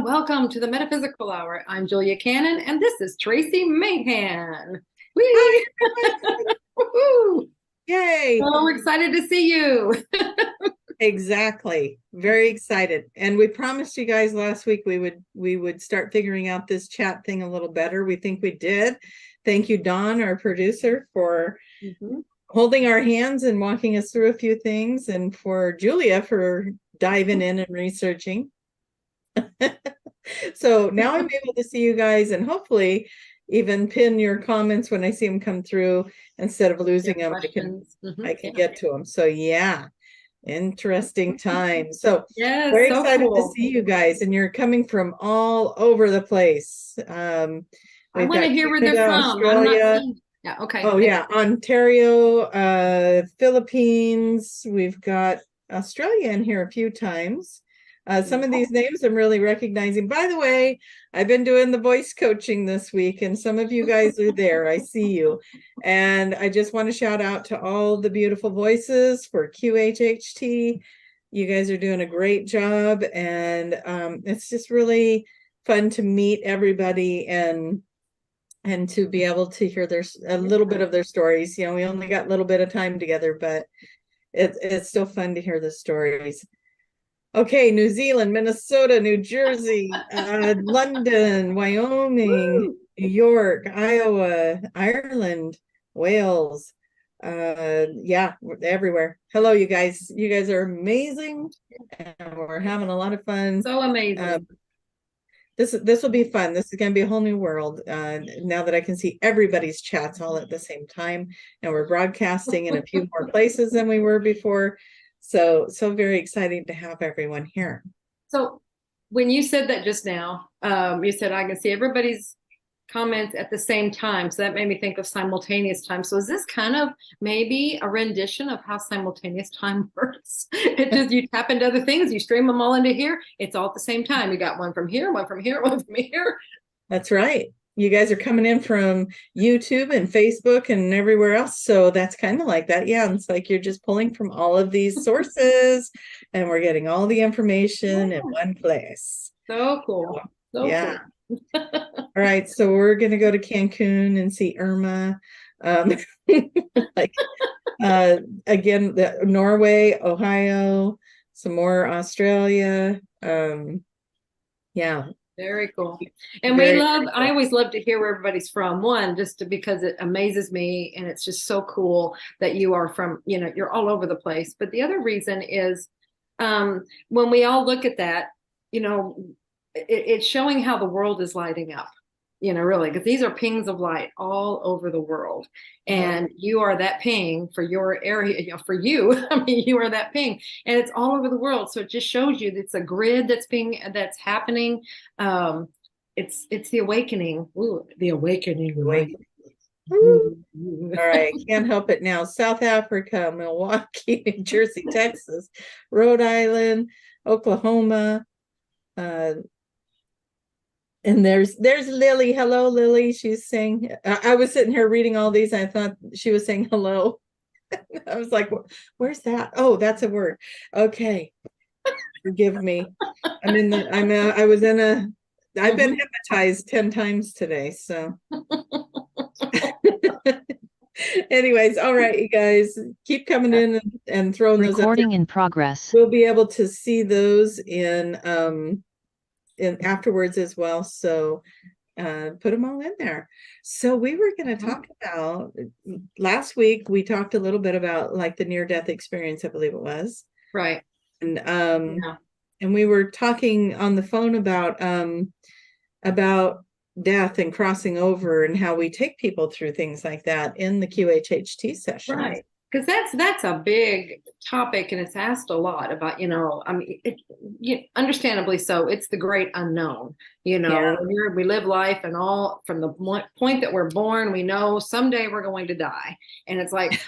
and welcome to the Metaphysical Hour. I'm Julia Cannon, and this is Tracie Mahan. Hi, Whee! everyone. Woohoo! Yay. So excited to see you. Exactly. Very excited. And we promised you guys last week we would start figuring out this chat thing a little better. We think we did. Thank you, Dawn, our producer, for Mhm. holding our hands and walking us through a few things, and for Julia for diving in and researching. So now I'm able to see you guys and hopefully even pin your comments when I see them come through instead of Your losing them. questions. I can Yeah. get to them. So yeah. Interesting time. So Yes, very so excited to cool. see you guys, and you're coming from all over the place. I We've want got to hear where they're Canada, from. I'm not Australia. seeing. Yeah, okay. Oh yeah, Ontario, Philippines. We've got Australia in here a few times. Some of these names I'm really recognizing. By the way, I've been doing the voice coaching this week, and some of you guys are there. I see you. And I just want to shout out to all the beautiful voices for QHHT. You guys are doing a great job, and it's just really fun to meet everybody and to be able to hear a little bit of their stories. You know, we only got a little bit of time together, but it's still fun to hear the stories. Okay, New Zealand, Minnesota, New Jersey, London, Wyoming, Woo! New York, Iowa, Ireland, Wales. Yeah, everywhere. Hello, you guys. You guys are amazing, and we're having a lot of fun. So Uh, amazing. this will be fun. This is going to be a whole new world now that I can see everybody's chats all at the same time, and we're broadcasting in a few more places than we were before. So very exciting to have everyone here. So when you said that just now, you said I can see everybody's comments at the same time. So that made me think of simultaneous time. So is this kind of maybe a rendition of how simultaneous time works? It just you tap into other things, you stream them all into here. It's all at the same time. You got one from here, one from here, one from here. That's right. You guys are coming in from YouTube and Facebook and everywhere else. So that's kind of like that. Yeah. It's like you're just pulling from all of these sources and we're getting all the information in one place. So cool. So Yeah. cool. All right. So we're going to go to Cancun and see Irma. Um, like again, Norway, Ohio, some more Australia. Yeah. Very cool. And we Very, love, very I cool. always love to hear where everybody's from. One, because it amazes me and it's just so cool that you are from, you're all over the place. But the other reason is when we all look at that, you know, it's showing how the world is lighting up, really, because these are pings of light all over the world. Oh, And you are that ping for your area, for you. I mean, you are that ping, and it's all over the world. So it just shows you that it's a grid that's happening. Um, it's the awakening. Ooh, the awakening light. wait. Woo. All right, can't help it now. South Africa, Milwaukee, New Jersey, Texas, Rhode Island, Oklahoma, uh, and there's Lily. Hello, Lily. She's saying. I was sitting here reading all these. I thought she was saying hello. I was like, "Where's that? Oh, that's a word." Okay, forgive me. I was in a. I've been Mhm. hypnotized 10 times today, so. Anyways, all right, you guys, keep coming in and throwing those up there. Recording in progress. We'll be able to see those in afterwards as well. So put them all in there. So we were going to talk about last week. We talked a little bit about like the near-death experience, I believe it was, Right. and Yeah. and we were talking on the phone about death and crossing over and how we take people through things like that in the QHHT sessions. Right. Because that's a big topic and it's asked a lot about, I mean, understandably so. It's the great unknown. Yeah. We live life and all from the point that we're born, we know someday we're going to die. And it's like,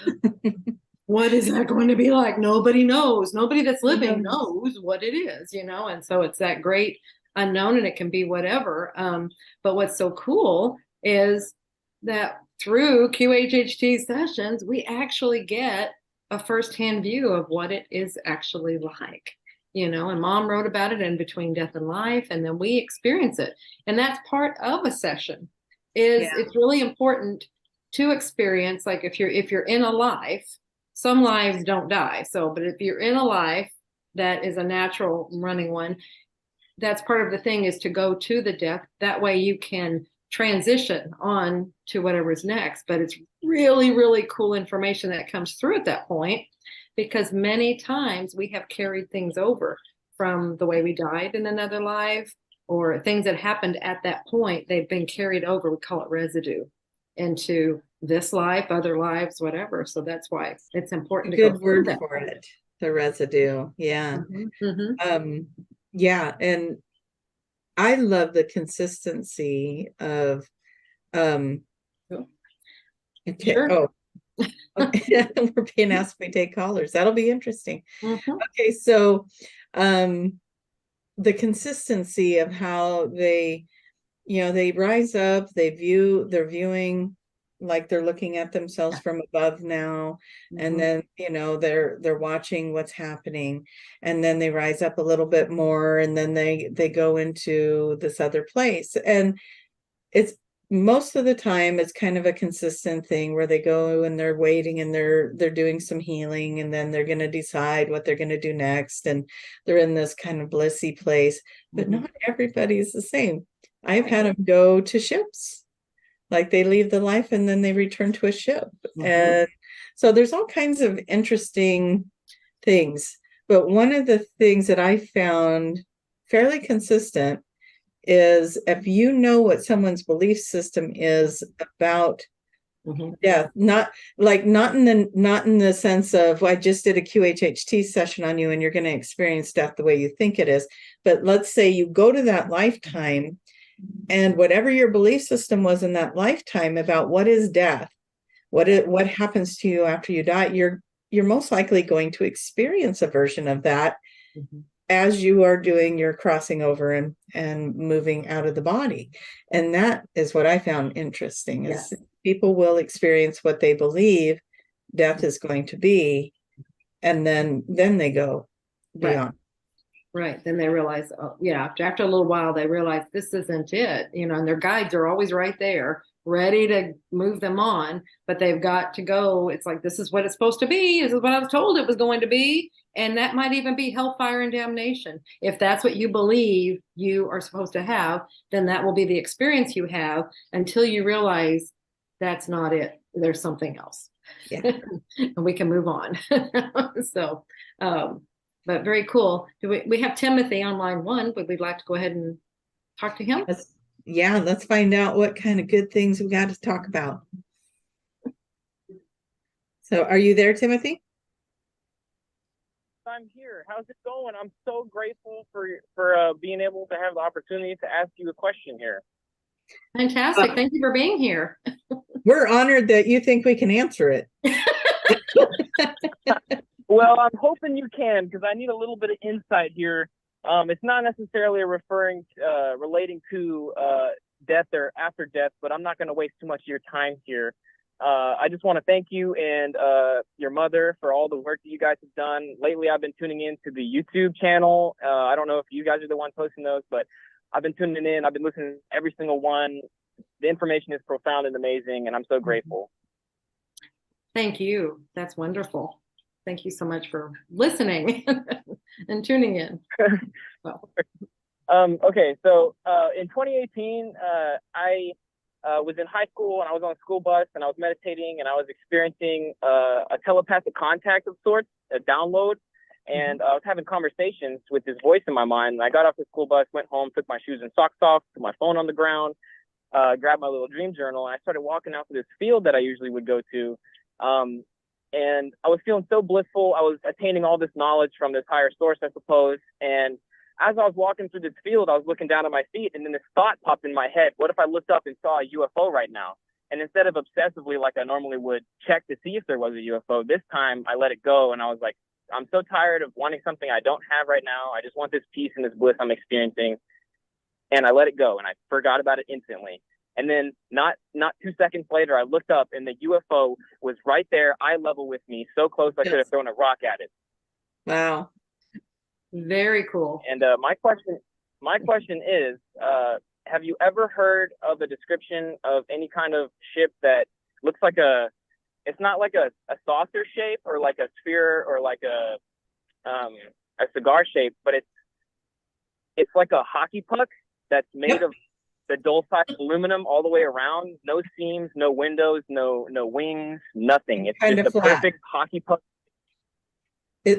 what is that going to be like? Nobody knows. Nobody that's living knows what it is, and so it's that great unknown and it can be whatever. But what's so cool is that through QHHT sessions, we actually get a firsthand view of what it is actually like. and mom wrote about it in Between Death and Life, and then we experience it. And that's part of a session. It's really important to experience, like if you're in a life, some lives don't die. But if you're in a life that is a natural running one, that's part of the thing, is to go to the death. That way you can transition on to whatever's next. But it's really, really cool information that comes through at that point, because many times we have carried things over from the way we died in another life, or things that happened at that point. They've been carried over. We call it residue into this life, other lives, whatever. So that's why it's important to Good go word that. for it. The residue. Yeah. Yeah. And I love the consistency of, okay. Sure. Oh, okay. We're being asked if we take callers. That'll be interesting. Okay. So, the consistency of how they rise up, they're viewing, like they're looking at themselves from above now, and then they're watching what's happening, and then they rise up a little bit more, and then they go into this other place. And it's most of the time it's kind of a consistent thing where they go and they're waiting and they're doing some healing, and then they're going to decide what they're going to do next, and they're in this kind of blissy place. But not everybody's the same. I've had them go to ships, like they leave the life and then they return to a ship. And so there's all kinds of interesting things. But one of the things that I found fairly consistent is, if you know what someone's belief system is about death, not in the sense of, well, I just did a QHHT session on you and you're going to experience death the way you think it is. But let's say you go to that lifetime, and whatever your belief system was in that lifetime about what is death, what happens to you after you die, you're most likely going to experience a version of that as you are doing your crossing over and moving out of the body. And that is what I found interesting, is people will experience what they believe death is going to be, and then they go beyond. Right. Then they realize, after a little while, they realize this isn't it, and their guides are always right there, ready to move them on, but they've got to go. It's like, this is what it's supposed to be. This is what I was told it was going to be. And that might even be hellfire and damnation. If that's what you believe you are supposed to have, then that will be the experience you have, until you realize that's not it. There's something else. And we can move on. So, but very cool. We have Timothy on line 1. Would we like to go ahead and talk to him? Let's find out what kind of good things we got to talk about. So are you there, Timothy? I'm here. How's it going? I'm so grateful for being able to have the opportunity to ask you a question here. Fantastic. Thank you for being here. We're honored that you think we can answer it. Well, I'm hoping you can, because I need a little bit of insight here. It's not necessarily relating to death or after death, but I'm not going to waste too much of your time here. I just want to thank you and your mother for all the work that you guys have done. Lately, I've been tuning in to the YouTube channel. I don't know if you guys are the ones posting those, but I've been tuning in. I've been listening to every single one. The information is profound and amazing, and I'm so grateful. Thank you. That's wonderful. Thank you so much for listening and tuning in. Okay, so in 2018, I was in high school, and I was on a school bus, and I was meditating, and I was experiencing a telepathic contact of sorts, a download, and I was having conversations with this voice in my mind. And I got off the school bus, went home, took my shoes and socks off, put my phone on the ground, grabbed my little dream journal, and I started walking out to this field that I usually would go to. And I was feeling so blissful. I was attaining all this knowledge from this higher source, I suppose. And as I was walking through this field, I was looking down at my feet, and then this thought popped in my head. What if I looked up and saw a UFO right now? And instead of obsessively, like I normally would, check to see if there was a UFO, this time I let it go. And I was like, I'm so tired of wanting something I don't have right now. I just want this peace and this bliss I'm experiencing. And I let it go, and I forgot about it instantly. And then not 2 seconds later, I looked up, and the UFO was right there, eye level with me, so close I could have thrown a rock at it. Wow. Very cool. And my question is, have you ever heard of a description of any kind of ship that looks like it's not like a saucer shape or like a sphere or like a cigar shape, but it's like a hockey puck that's made of the dulcite aluminum all the way around, no seams, no windows, no wings, nothing. It's Kind just of a flat. perfect hockey puck.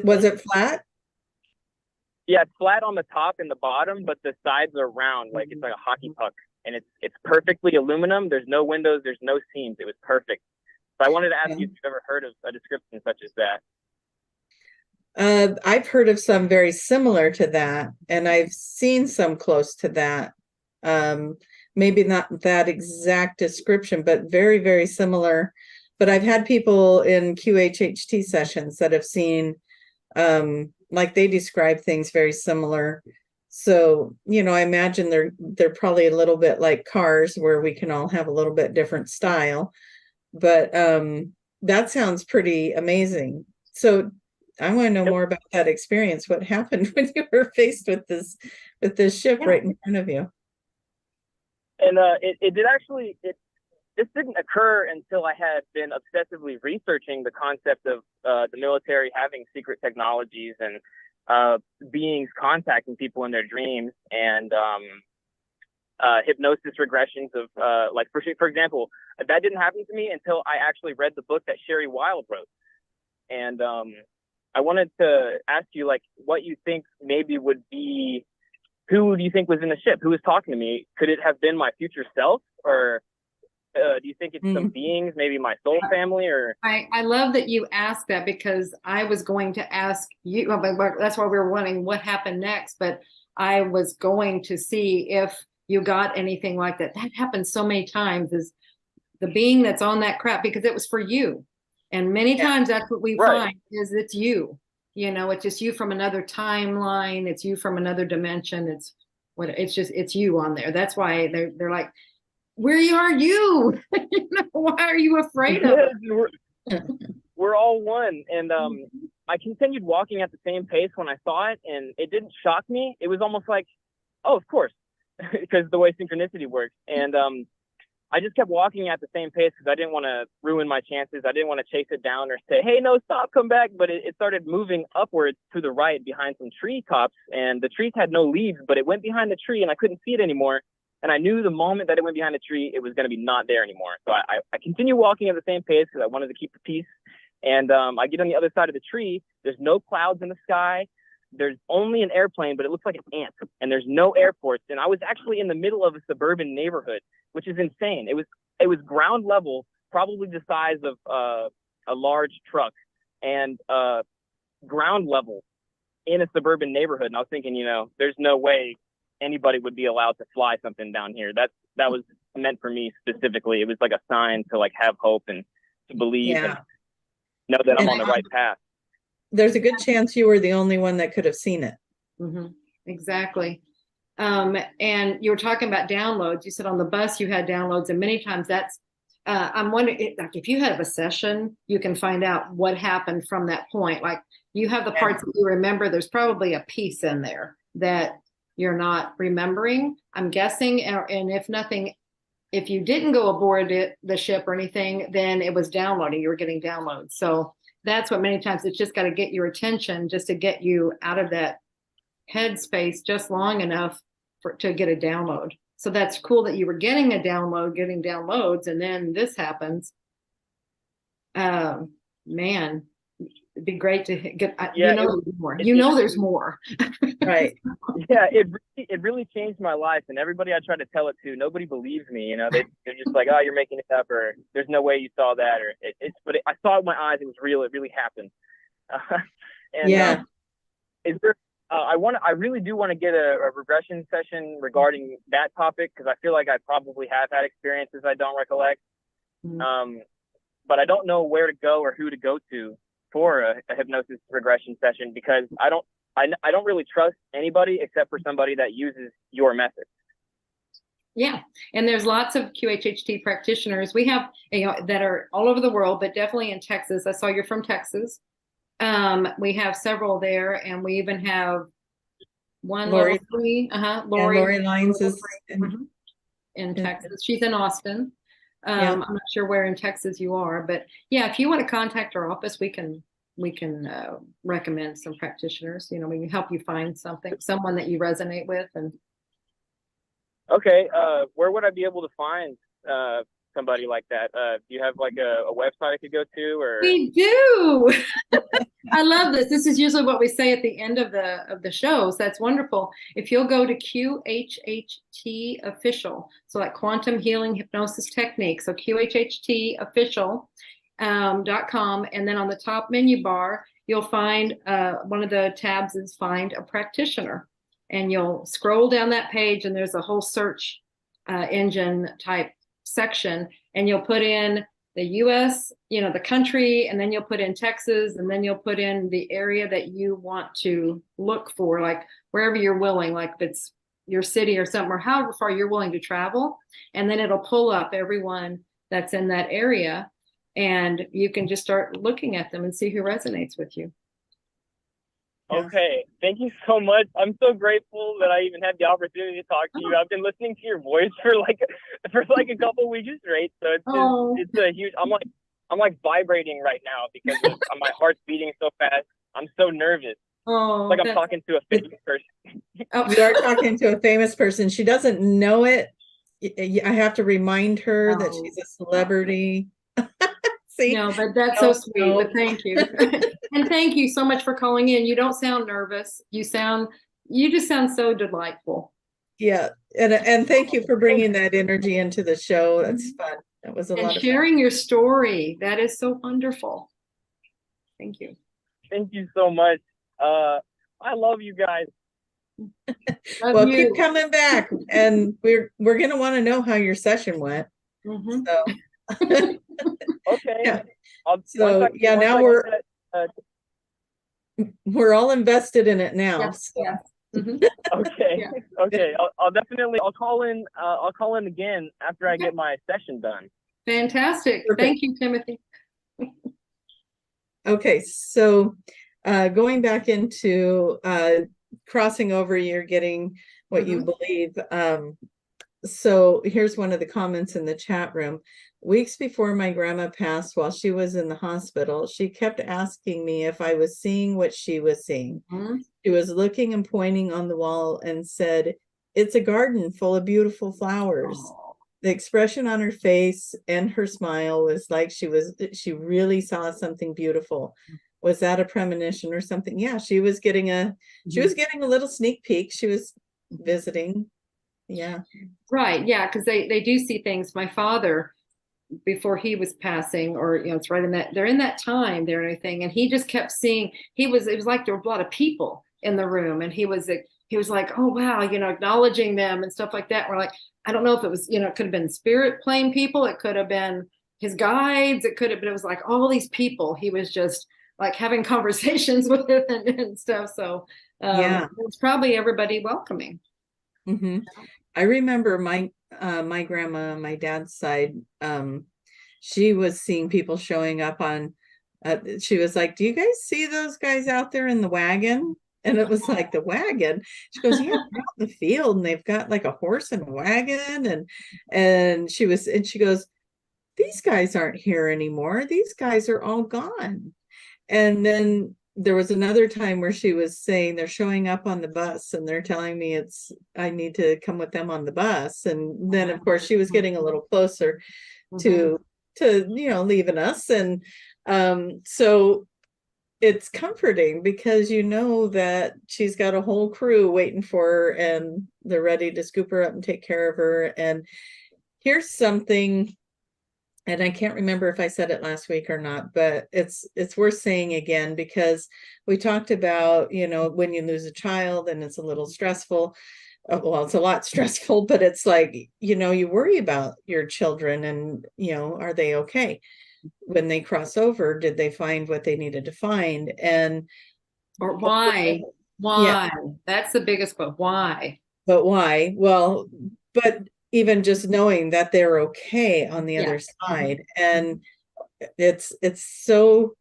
Was it flat? Yeah, it's flat on the top and the bottom, but the sides are round, like it's like a hockey puck, and it's perfectly aluminum. There's no windows, there's no seams. It was perfect. So I wanted to ask you if you've ever heard of a description such as that. I've heard of some very similar to that, and I've seen some close to that. Maybe not that exact description, but very, very similar. But I've had people in QHHT sessions that have seen, like they describe things very similar. So, I imagine they're probably a little bit like cars where we can all have a little bit different style. But that sounds pretty amazing. So I want to know more about that experience. What happened when you were faced with this ship right in front of you? And this didn't occur until I had been obsessively researching the concept of the military having secret technologies and beings contacting people in their dreams, and hypnosis regressions of like for example, that didn't happen to me until I actually read the book that Sherry Wilde wrote. And I wanted to ask you, like, what you think maybe would be, who do you think was in the ship? Who was talking to me? Could it have been my future self, or do you think it's some beings, maybe my soul family? Or I love that you asked that, because I was going to ask you, that's why we were wondering what happened next, but I was going to see if you got anything like that. That happens so many times, is the being that's on that crap, because it was for you. And many times that's what we find, is it's you. It's just you from another timeline. It's you from another dimension. It's you on there. That's why they're like, where are you? Why are you afraid of it? We're all one. And I continued walking at the same pace when I saw it, and it didn't shock me. It was almost like, oh, of course, because the way synchronicity works. And I just kept walking at the same pace because I didn't want to ruin my chances. I didn't want to chase it down or say, hey, no, stop, come back. But it started moving upwards to the right behind some tree tops, and the trees had no leaves, but it went behind the tree and I couldn't see it anymore. And I knew the moment that it went behind the tree, it was going to be not there anymore. So I continued walking at the same pace because I wanted to keep the peace. And I get on the other side of the tree. There's no clouds in the sky. There's only an airplane, but it looks like an ant. And there's no airports. And I was actually in the middle of a suburban neighborhood, which is insane. It was ground level, probably the size of a large truck, and ground level in a suburban neighborhood. And I was thinking, there's no way anybody would be allowed to fly something down here. That was meant for me specifically. It was like a sign to like have hope and to believe and know that I'm on the right path. There's a good chance you were the only one that could have seen it. Mm-hmm. Exactly. And you were talking about downloads. You said on the bus you had downloads, and many times that's, I'm wondering, like, if you have a session, you can find out what happened from that point. Like, you have the parts that you remember. There's probably a piece in there that you're not remembering, I'm guessing. And if nothing, if you didn't go aboard the ship or anything, then it was downloading. You were getting downloads. So that's what many times it's just got to get your attention, just to get you out of that headspace just long enough to get a download. So that's cool that you were getting getting downloads, and then this happens. Man, it'd be great to get, there's more. There's more. Right. Yeah, it really changed my life, and everybody I try to tell it to, nobody believes me. They're just like, oh, you're making it up, or there's no way you saw that, or but I saw it with my eyes. It was real. It really happened. Is there? I really do want to get a regression session regarding that topic, because I feel like I probably have had experiences I don't recollect. Mm-hmm. But I don't know where to go or who to go to for a hypnosis regression session, because I don't really trust anybody except for somebody that uses your method. Yeah. And there's lots of QHHT practitioners. We have, that are all over the world, but definitely in Texas. I saw you're from Texas. We have several there, and we even have one Lori, level 3. yeah, Lori, Lori Lines level is 3, in in- Texas. She's in Austin. yeah. I'm not sure where in Texas you are, but yeah, if you want to contact our office, we can recommend some practitioners. We can help you find someone that you resonate with. And Okay. Where would I be able to find somebody like that? Do you have like a website I could go to, or? we do. I love this. This is usually what we say at the end of the show. So that's wonderful. If you'll go to QHHT official, so like Quantum Healing Hypnosis Technique, so QHHT official .com, and then on the top menu bar, you'll find one of the tabs is Find a Practitioner, and you'll scroll down that page, and there's a whole search engine type section, and you'll put in the US, the country, and then you'll put in Texas, and then you'll put in the area that you want to look for, like wherever you're willing, like if it's your city or something, or however far you're willing to travel. And then it'll pull up everyone that's in that area, and you can just start looking at them and see who resonates with you. Okay, thank you so much. I'm so grateful that I even had the opportunity to talk to you. I've been listening to your voice for like a couple weeks straight, so it's a huge. I'm like vibrating right now because my heart's beating so fast. I'm so nervous. Oh, it's like I'm talking to a famous person. You are talking to a famous person. She doesn't know it. I have to remind her that she's a celebrity. See? No, but that's so sweet. But thank you. And thank you so much for calling in. You don't sound nervous. You just sound so delightful. Yeah. And thank you for bringing that energy into the show. That's fun. That was a lot of fun. And sharing your story. That is so wonderful. Thank you. Thank you so much. I love you guys. Well, keep coming back, and we're going to want to know how your session went. So. Okay. Yeah. Now we're all invested in it now. Yes. So. Yes. Okay. Yeah. Okay. I'll call in. I'll call in again after I get my session done. Fantastic. Perfect. Thank you, Timothy. Okay. So going back into crossing over, you're getting what you believe. So here's one of the comments in the chat room. Weeks before my grandma passed, while she was in the hospital, she kept asking me if I was seeing what she was seeing. She was looking and pointing on the wall and said, "It's a garden full of beautiful flowers." The expression on her face and her smile was like she really saw something beautiful. Was that a premonition or something? Yeah, she was getting a little sneak peek. She was visiting. Yeah. Right. Yeah. Because they do see things. My father, before he was passing, or it's right in they're in that time there and everything, and he just kept seeing. It was like there were a lot of people in the room, and he was like, oh wow, acknowledging them and stuff like that. We're like, I don't know if it was, it could have been spirit plane people, it could have been his guides, but it was like all these people he was just like having conversations with and stuff. So yeah, it's probably everybody welcoming. I remember my grandma on my dad's side, she was seeing people showing up on, she was like, "Do you guys see those guys out there in the wagon?" And it was like, "The wagon?" She goes, "Yeah, they're out in the field and they've got like a horse and a wagon." And she goes, "These guys aren't here anymore. These guys are all gone." And then there was another time where she was saying they're showing up on the bus and they're telling me I need to come with them on the bus. And then of course she was getting a little closer to leaving us. And so it's comforting because that she's got a whole crew waiting for her and they're ready to scoop her up and take care of her. And here's something, and I can't remember if I said it last week or not, but it's worth saying again, because we talked about, when you lose a child and it's a little stressful. Well, it's a lot stressful, but it's like, you worry about your children and, are they okay? When they cross over, did they find what they needed to find? Or why? Why? Yeah. That's the biggest question. Why? But why? Well, but even just knowing that they're okay on the other side. And it's so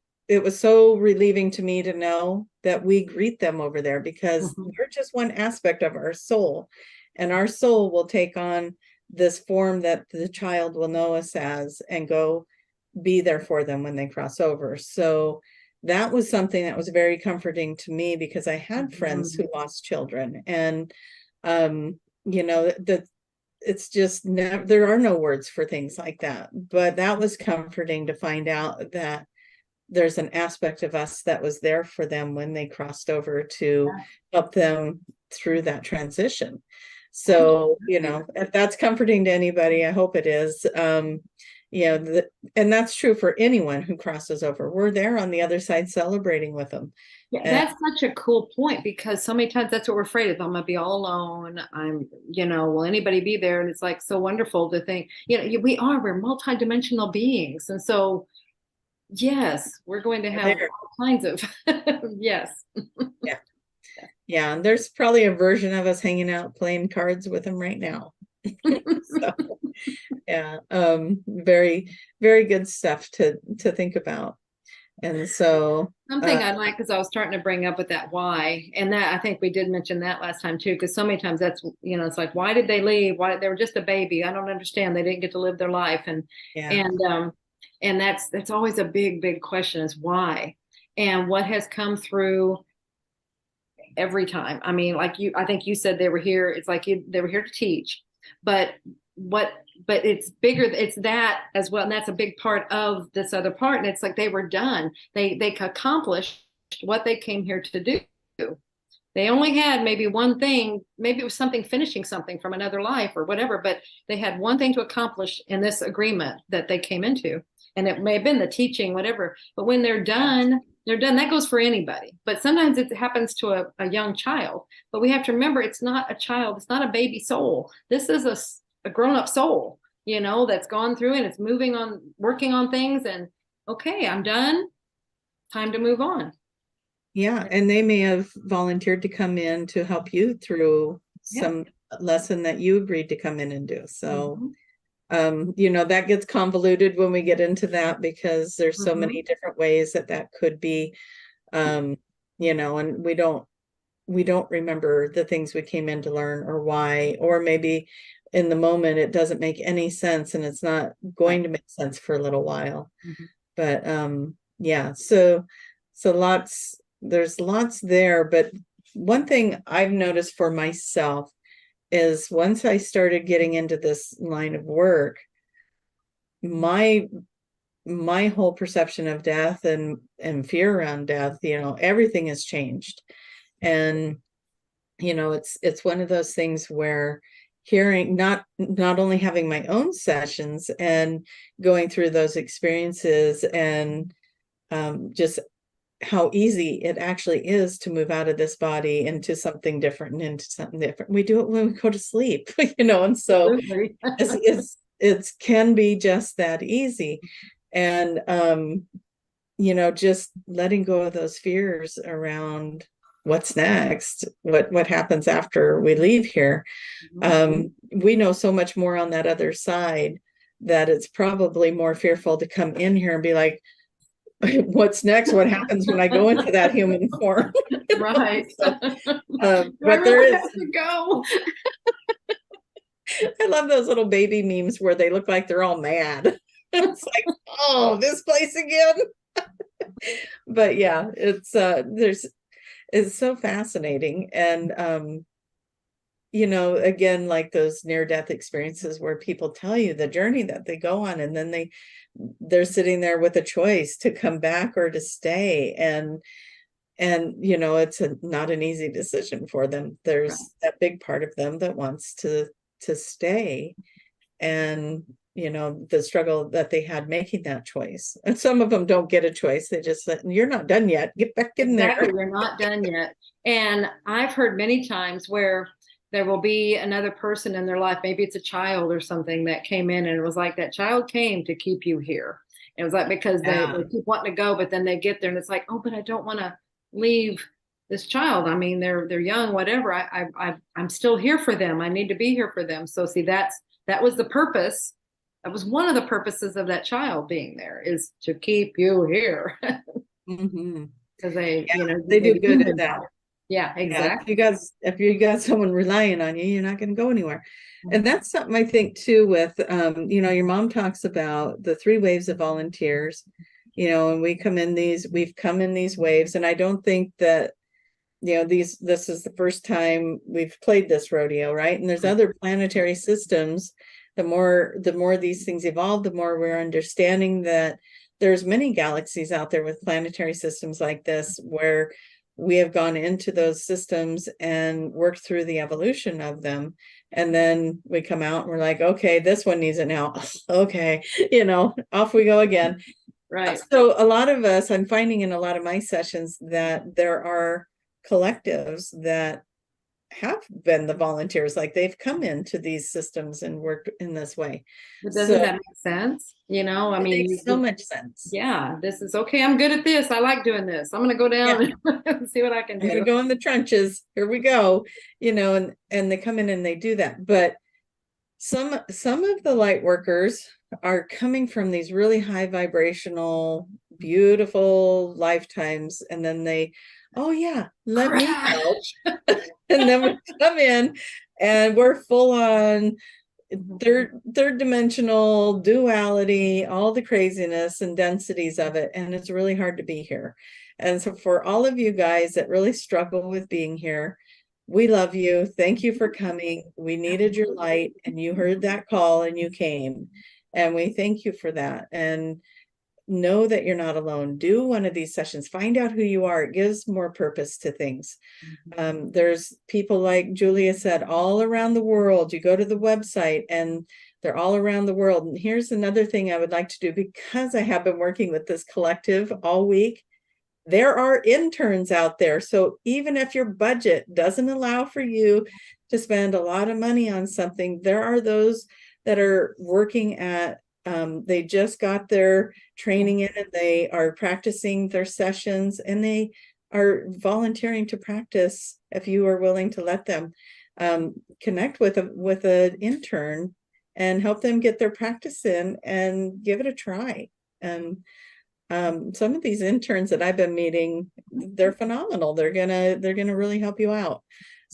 so relieving to me to know that we greet them over there, because Mhm. we're just one aspect of our soul, and our soul will take on this form that the child will know us as and go be there for them when they cross over. So that was something that was very comforting to me, because I had friends who lost children, and that it's just never, there are no words for things like that. But that was comforting to find out that there's an aspect of us that was there for them when they crossed over to help them through that transition. So, if that's comforting to anybody, I hope it is. And that's true for anyone who crosses over. We're there on the other side celebrating with them. Yeah, that's such a cool point, because so many times that's what we're afraid of. I'm gonna be all alone. Will anybody be there? And it's like so wonderful to think, we're multidimensional beings. And so, yes, we're going to have all kinds of, yes. Yeah. Yeah. And there's probably a version of us hanging out playing cards with them right now. So, yeah. Very, very good stuff to think about. And so something I like, because I was starting to bring up with that why, and that I think we did mention that last time too, because so many times that's, it's like, why did they leave? Why they were just a baby? I don't understand. They didn't get to live their life. And that's always a big, big question, is why, and what has come through every time. I mean, I think you said they were here. It's like they were here to teach, but it's bigger. It's that as well. And that's a big part of this other part. And it's like, they were done. They accomplished what they came here to do. They only had maybe one thing, maybe it was finishing something from another life or whatever, but they had one thing to accomplish in this agreement that they came into. And it may have been the teaching, whatever, but when they're done, they're done. That goes for anybody, but sometimes it happens to a young child. But we have to remember, it's not a child. It's not a baby soul. This is a grown-up soul, that's gone through and it's moving on, working on things. And okay, I'm done. Time to move on. Yeah. And they may have volunteered to come in to help you through some lesson that you agreed to come in and do. So, that gets convoluted when we get into that, because there's so many different ways that could be, and we don't remember the things we came in to learn, or why, or maybe in the moment it doesn't make any sense and it's not going to make sense for a little while. But so there's lots there. But one thing I've noticed for myself is, once I started getting into this line of work, my whole perception of death and fear around death, everything has changed. And it's one of those things where hearing, not only having my own sessions and going through those experiences, and just how easy it actually is to move out of this body into something different and into something different. We do it when we go to sleep, and so it can be just that easy. And just letting go of those fears around what's next, what happens after we leave here. We know so much more on that other side, that it's probably more fearful to come in here and be like, what's next? What happens when I go into that human form? Right. But there is to go. I love those little baby memes where they look like they're all mad. It's like, oh, this place again. But yeah, it's so fascinating. And again, like those near-death experiences where people tell you the journey that they go on, and then they're sitting there with a choice to come back or to stay. And it's not an easy decision for them. There's that big part of them that wants to stay, and the struggle that they had making that choice. And some of them don't get a choice. They just said, you're not done yet. Get back in there. You're not done yet. And I've heard many times where there will be another person in their life, maybe it's a child or something, that came in, and it was like, that child came to keep you here. It was like, because they keep wanting to go, but then they get there and it's like, oh, but I don't want to leave this child. I mean, they're young, whatever. I'm still here for them. I need to be here for them. So see, that was the purpose. That was one of the purposes of that child being there, is to keep you here. Mhm. because they, They do they good do at good that. work. Yeah, Yeah, exactly. if you got someone relying on you, you're not going to go anywhere. And Mhm. that's something I think too with, your mom talks about the 3 waves of volunteers, and we've come in these waves. And I don't think that, this is the first time we've played this rodeo, right? And there's other planetary systems. The more these things evolve, the more we're understanding that there's many galaxies out there with planetary systems like this, where we have gone into those systems and worked through the evolution of them. And then we come out and we're like, okay, this one needs it now. Okay, off we go again. Right. So a lot of us, I'm finding in a lot of my sessions that there are collectives that have been the volunteers, like they've come into these systems and worked in this way. But So doesn't that make sense? I it mean, makes so much sense. yeah, this is okay. I'm good at this. I like doing this. I'm going to go down and see what I can I'm going do. to go in the trenches. Here we go. And they come in and they do that. But some of the light workers are coming from these really high vibrational, beautiful lifetimes, and then oh yeah, let me help. And then we come in and we're full on third dimensional duality, all the craziness and densities of it, and it's really hard to be here. And so for all of you guys that really struggle with being here, we love you. Thank you for coming. We needed your light, and you heard that call and you came, and we thank you for that. And know that you're not alone. Do one of these sessions, find out who you are. It gives more purpose to things. There's people, like Julia said, all around the world. You go to the website and they're all around the world. And here's another thing I would like to do, because I have been working with this collective all week. There are interns out there. So even if your budget doesn't allow for you to spend a lot of money on something, there are those that are working at, they just got their training in and they are practicing their sessions, and they are volunteering to practice if you are willing to let them. Connect with an intern and help them get their practice in and give it a try. And some of these interns that I've been meeting, they're phenomenal. They're gonna really help you out.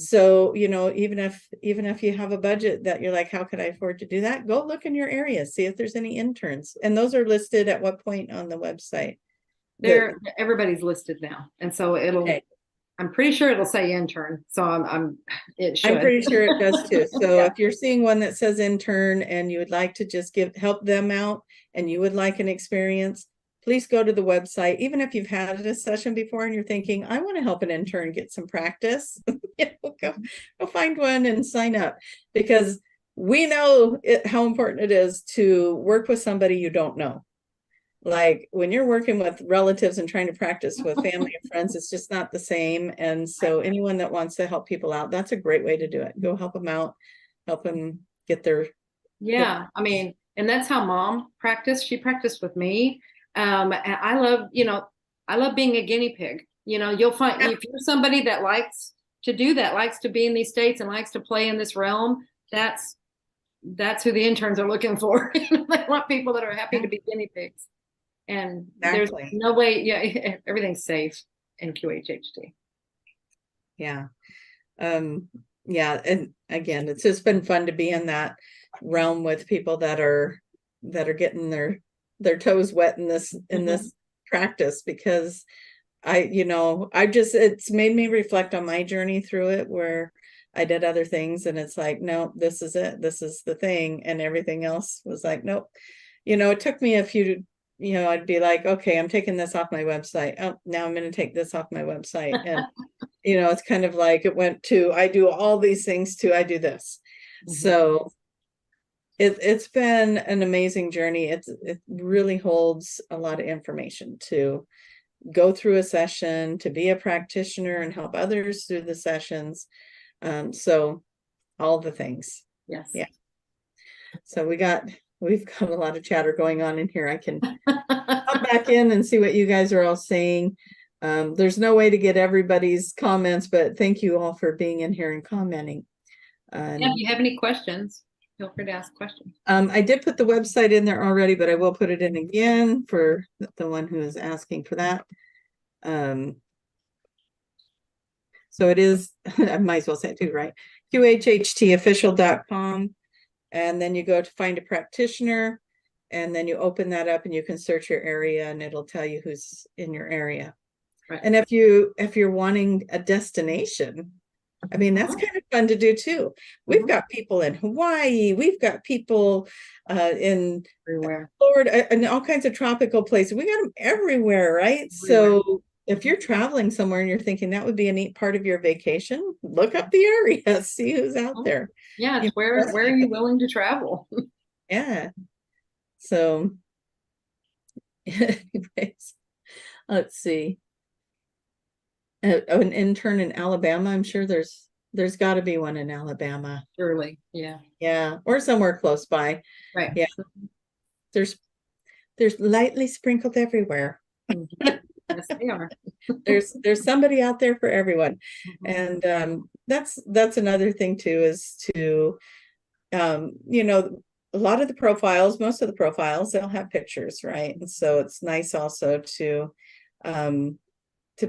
So, even if you have a budget that you're like, how could I afford to do that? Go look in your area, see if there's any interns. And those are listed at what point on the website? Everybody's listed now. And so Okay. I'm pretty sure it'll say intern. So it should. I'm pretty sure it does too. So Yeah. if you're seeing one that says intern and you would like to just help them out, and you would like an experience, please go to the website. Even if you've had a session before and you're thinking, I want to help an intern get some practice, go find one and sign up, because we know how important it is to work with somebody you don't know. Like when you're working with relatives and trying to practice with family and friends, it's just not the same. And so anyone that wants to help people out, that's a great way to do it. Go help them out, help them get their. Yeah. I mean, and that's how Mom practiced. She practiced with me. And I love being a guinea pig. You'll find if you're somebody that likes to do that, likes to be in these states and likes to play in this realm, that's who the interns are looking for. They want people that are happy to be guinea pigs. And there's no way, everything's safe in QHHT. Yeah. Yeah. And again, it's just been fun to be in that realm with people that are getting their toes wet in this practice, because it's made me reflect on my journey through it, where I did other things and it's like, no, this is it. This is the thing. And everything else was like, nope. It took me a few, I'd be like, okay, I'm taking this off my website. Oh, now I'm going to take this off my website. And, it's kind of like it went to, I do all these things to, I do this. Mm-hmm. So it's been an amazing journey. It really holds a lot of information to go through a session, to be a practitioner and help others through the sessions. So all the things. Yes. Yeah. So we've got a lot of chatter going on in here. I can come back in and see what you guys are all saying. There's no way to get everybody's comments, but thank you all for being in here and commenting. If you have any questions, feel free to ask questions. I did put the website in there already, but I will put it in again for the one who is asking for that. So it is, I might as well say it too, right? QHHTofficial.com. And then you go to find a practitioner, and then you open that up and you can search your area and it'll tell you who's in your area. Right. And if you're wanting a destination, I mean, that's kind of fun to do too. We've got people in Hawaii, we've got people in Everywhere. Florida, and all kinds of tropical places. We got them everywhere, right? So if you're traveling somewhere and you're thinking that would be a neat part of your vacation, look up the area, see who's out there. Yeah, where are you willing to travel? Yeah. So anyways, let's see. An intern in Alabama. I'm sure there's got to be one in Alabama. Surely, yeah. Yeah, or somewhere close by. Right. Yeah. There's lightly sprinkled everywhere. Yes, they are. There's somebody out there for everyone. And that's another thing too, is to you know, a lot of the profiles, most of the profiles, they'll have pictures, right? And so it's nice also to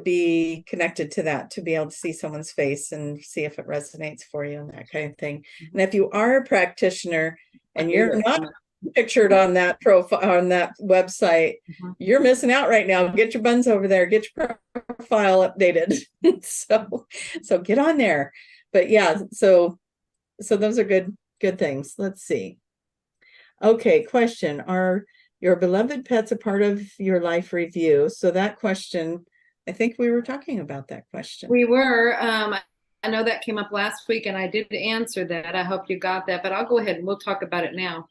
be connected to that, to be able to see someone's face and see if it resonates for you and that kind of thing. And if you are a practitioner and you're not pictured on that profile, on that website, you're missing out right now. Get your buns over there, get your profile updated. so get on there. But yeah, so those are good things. Let's see. Okay, question. Are your beloved pets a part of your life review? So that question, I think we were talking about that question. We were. I know that came up last week and I did answer that. I hope you got that, but I'll go ahead and we'll talk about it now.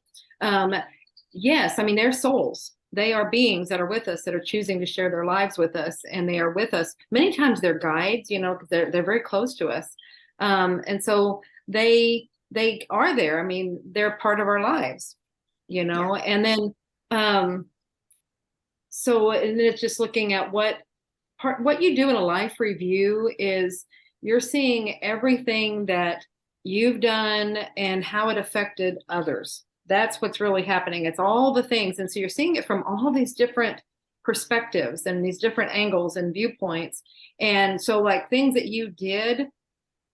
Yes, I mean, they're souls. They are beings that are with us, that are choosing to share their lives with us, and they are with us. Many times they're guides, you know, because they're very close to us. And so they are there. I mean, they're part of our lives, you know, and then and then it's just looking at what you do in a life review is you're seeing everything that you've done and how it affected others. That's what's really happening. It's all the things. And so you're seeing it from all these different perspectives and these different angles and viewpoints. And so like things that you did,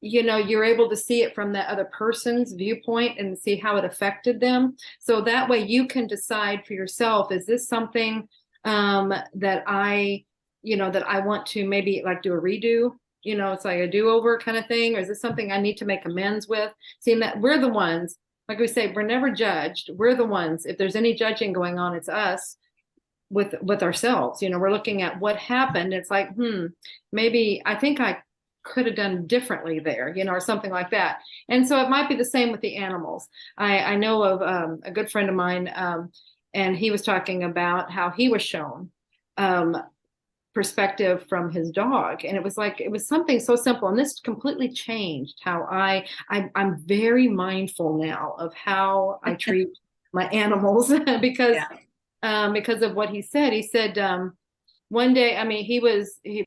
you know, you're able to see it from that other person's viewpoint and see how it affected them. So that way you can decide for yourself, is this something that I want to maybe like do a redo? You know, it's like a do-over kind of thing. Or is this something I need to make amends with? Seeing that we're the ones, like we say, we're never judged. We're the ones, if there's any judging going on, it's us with ourselves. You know, we're looking at what happened. It's like, maybe I think I could have done differently there, you know, or something like that. And so it might be the same with the animals. I know of a good friend of mine, and he was talking about how he was shown perspective from his dog, and it was something so simple, and this completely changed how I'm very mindful now of how I treat my animals because of what he said. He said one day, I mean, he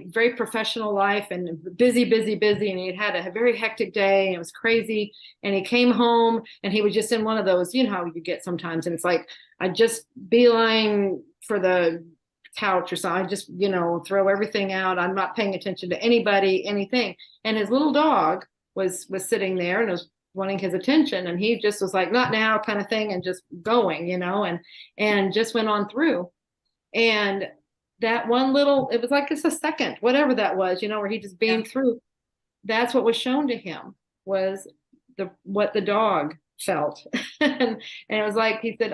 very professional life and busy, and he had a very hectic day and it was crazy, and he came home and he was just in one of those, you know how you get sometimes, and it's like I just beeline for the couch or something. I just, you know, throw everything out. I'm not paying attention to anybody, anything. And his little dog was sitting there and was wanting his attention, and he just was like, not now kind of thing, and just going, you know, and just went on through. And that one little, it was like it's a second, whatever that was, you know, where he just beamed through. That's what was shown to him, was what the dog felt. and it was like, he said,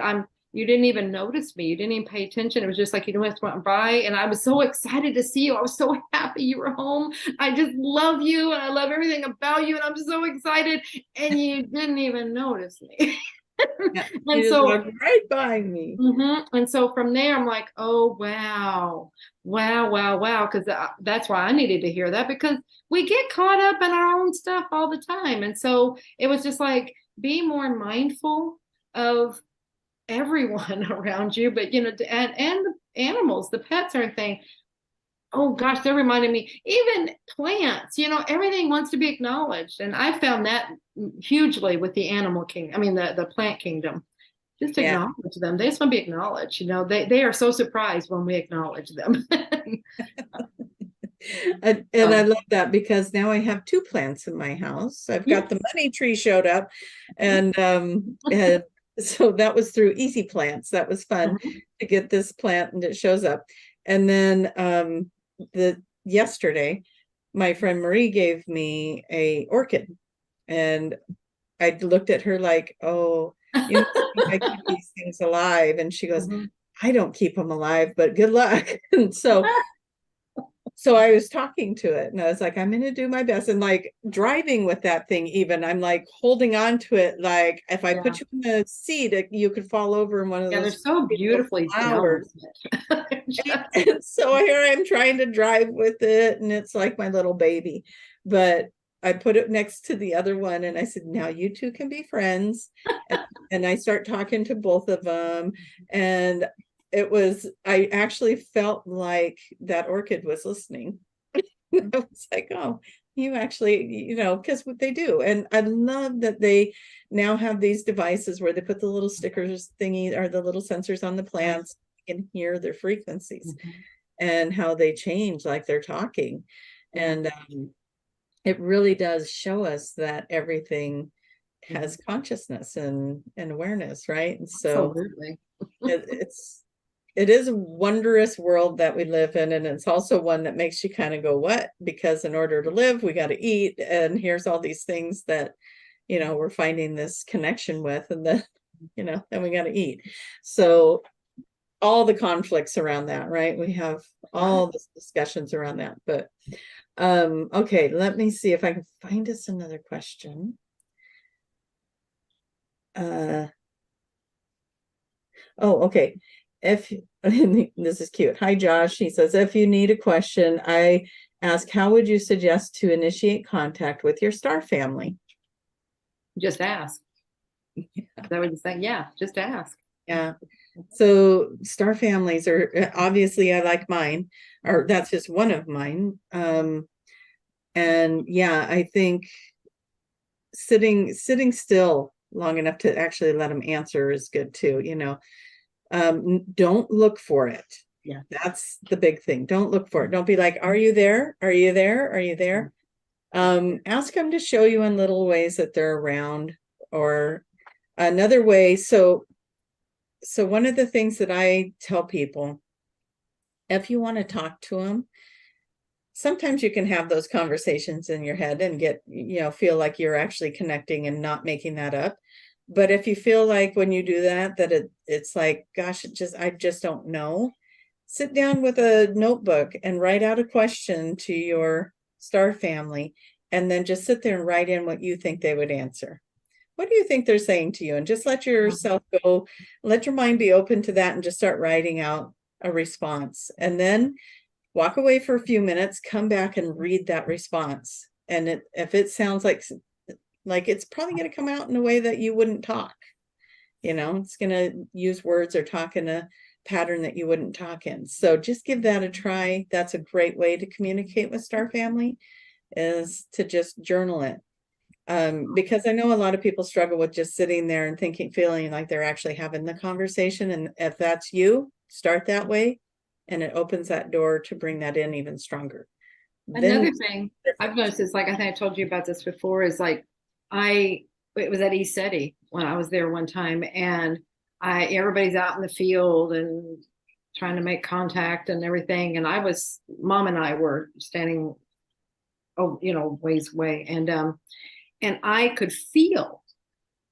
you didn't even notice me. You didn't even pay attention. It was just like you went by, and I was so excited to see you. I was so happy you were home. I just love you, and I love everything about you, and I'm so excited. And you didn't even notice me. And so right by me. And so from there, I'm like, oh wow, because that's why I needed to hear that, because we get caught up in our own stuff all the time. And so it was just like, be more mindful of everyone around you, but you know, and the animals, the pets, are saying, oh gosh, they're reminding me, even plants, you know, everything wants to be acknowledged. And I found that hugely with the animal kingdom. I mean, the plant kingdom. Just acknowledge them. They just want to be acknowledged. You know, they are so surprised when we acknowledge them. And I love that because now I have two plants in my house. I've got the money tree showed up, and so that was through Easy Plants. That was fun to get this plant, and it shows up. And then yesterday, my friend Marie gave me a orchid, and I looked at her like, oh, you must think I keep these things alive. And she goes, I don't keep them alive, but good luck. And so I was talking to it, and I was like, I'm going to do my best. And like driving with that thing, even I'm like holding on to it. Like if I put you in the seat, you could fall over in one of those. They're so beautifully flowers. And so here I'm trying to drive with it, and it's like my little baby. But I put it next to the other one, and I said, now you two can be friends. And I start talking to both of them. And I actually felt like that orchid was listening. I was like, oh, you actually, because what they do. And I love that they now have these devices where they put the little stickers thingy or the little sensors on the plants and hear their frequencies and how they change like they're talking. And it really does show us that everything has consciousness and awareness, right? And so absolutely. it is a wondrous world that we live in, and it's also one that makes you kind of go, what? Because in order to live, we got to eat, and here's all these things that we're finding this connection with, and then then we got to eat. So all the conflicts around that, right? We have all the discussions around that. But okay, let me see if I can find us another question. Oh, okay. This is cute. Hi, Josh. He says, if you need a question, I ask, how would you suggest to initiate contact with your star family? Just ask. Is that what you're saying? Yeah, just ask. Yeah. So star families are obviously, I like mine, or that's just one of mine. And yeah, I think sitting still long enough to actually let them answer is good too. Don't look for it. Yeah, that's the big thing. Don't look for it. Don't be like, are you there? Are you there? Are you there? Ask them to show you in little ways that they're around. Or another way. So one of the things that I tell people, if you want to talk to them, sometimes you can have those conversations in your head and get, feel like you're actually connecting and not making that up. But if you feel like when you do that it's like, gosh, I just don't know, sit down with a notebook and write out a question to your star family, and then just sit there and write in what you think they would answer. What do you think they're saying to you? And just let yourself go, let your mind be open to that, and just start writing out a response. And then walk away for a few minutes, come back and read that response. And if it sounds like it's probably going to come out in a way that you wouldn't talk, it's going to use words or talk in a pattern that you wouldn't talk in. So just give that a try. That's a great way to communicate with star family, is to just journal it. Because I know a lot of people struggle with just sitting there and feeling like they're actually having the conversation. And if that's you, start that way, and it opens that door to bring that in even stronger. Another thing I've noticed is, like, I think I told you about this before, is like, it was at ECETI when I was there one time, and everybody's out in the field and trying to make contact and everything. And Mom and I were standing, ways away. And I could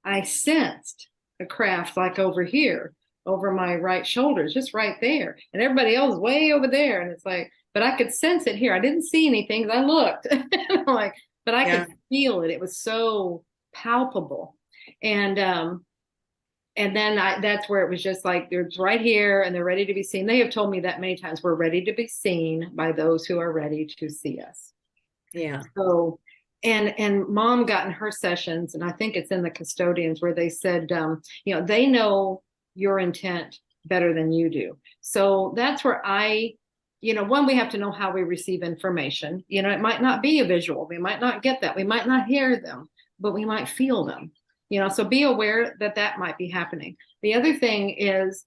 I sensed a craft like over here, over my right shoulder, just right there. And everybody else way over there. And it's like, but I could sense it here. I didn't see anything because I looked. But I could feel it. It was so palpable. And then that's where it was just like, they're right here and they're ready to be seen. They have told me that many times, we're ready to be seen by those who are ready to see us. Yeah. So, and Mom got in her sessions, and I think it's in the custodians, where they said, they know your intent better than you do. So that's where one, we have to know how we receive information. It might not be a visual. We might not get that. We might not hear them, but we might feel them. So be aware that might be happening. The other thing is,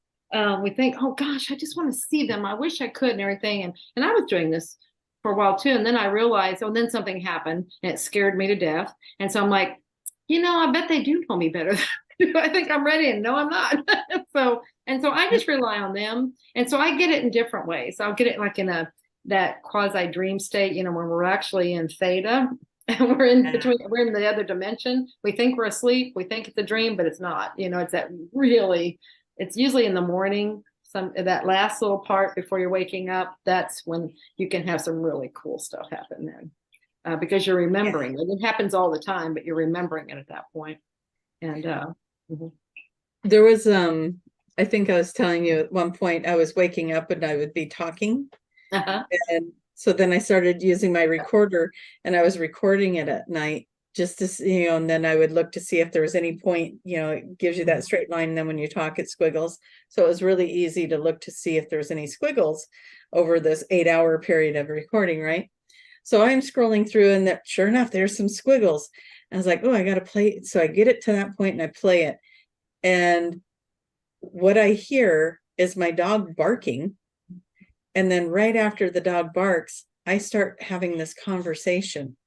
we think, oh gosh, I just want to see them. I wish I could and everything. And I was doing this for a while too. And then I realized, oh, and then something happened and it scared me to death. And so I'm like, I bet they do know me better. I think I'm ready, and no, I'm not. So I just rely on them. And so I get it in different ways. I'll get it like in that quasi dream state, when we're actually in theta and we're in between, we're in the other dimension. We think we're asleep. We think it's a dream, but it's not. It's it's usually in the morning, that last little part before you're waking up. That's when you can have some really cool stuff happen then, because you're remembering it. It happens all the time, but you're remembering it at that point. And there was, I think I was telling you at one point, I was waking up and I would be talking. And so then I started using my recorder, and I was recording it at night just to see, and then I would look to see if there was any point, it gives you that straight line. And then when you talk, it squiggles. So it was really easy to look to see if there was any squiggles over this 8-hour period of recording, right? So I'm scrolling through, and sure enough, there's some squiggles. I was like, oh, I got to play it. So I get it to that point and I play it. And what I hear is my dog barking. And then right after the dog barks, I start having this conversation.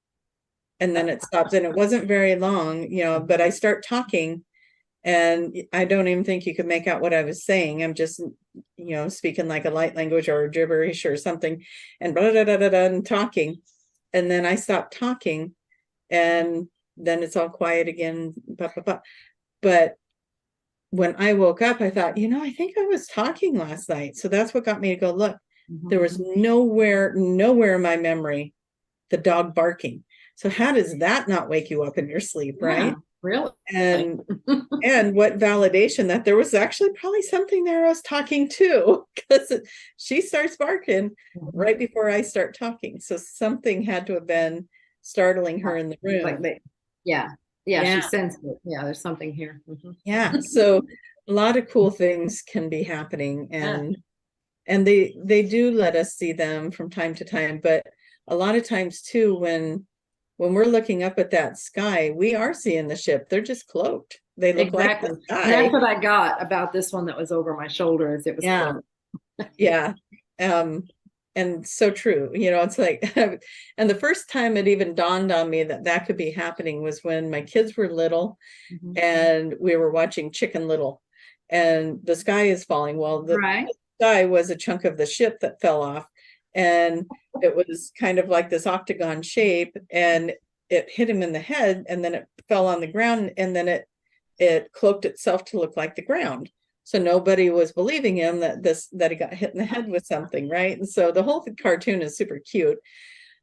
And then it stops. And it wasn't very long, but I start talking, and I don't even think you could make out what I was saying. I'm just, speaking like a light language or gibberish or something, and blah, blah, blah, blah, blah, and talking. And then I stop talking, and then it's all quiet again. Blah, blah, blah. But when I woke up, I thought, I think I was talking last night. So that's what got me to go look. There was nowhere in my memory the dog barking. So how does that not wake you up in your sleep, right? Yeah, really? And what validation that there was actually probably something there I was talking to, because she starts barking right before I start talking. So something had to have been startling her in the room. Yeah, she sensed it. Yeah, there's something here. Yeah, so a lot of cool things can be happening, and they do let us see them from time to time. But a lot of times too, when we're looking up at that sky, we are seeing the ship. They're just cloaked. They look like the sky. And that's what I got about this one that was over my shoulder, is it was cloaked. Yeah. And so true. It's like, and the first time it even dawned on me that could be happening was when my kids were little, and we were watching Chicken Little, and the sky is falling. Well, the sky was a chunk of the ship that fell off, and it was kind of like this octagon shape, and it hit him in the head, and then it fell on the ground, and then it cloaked itself to look like the ground. So nobody was believing him that he got hit in the head with something, right? And so the whole cartoon is super cute.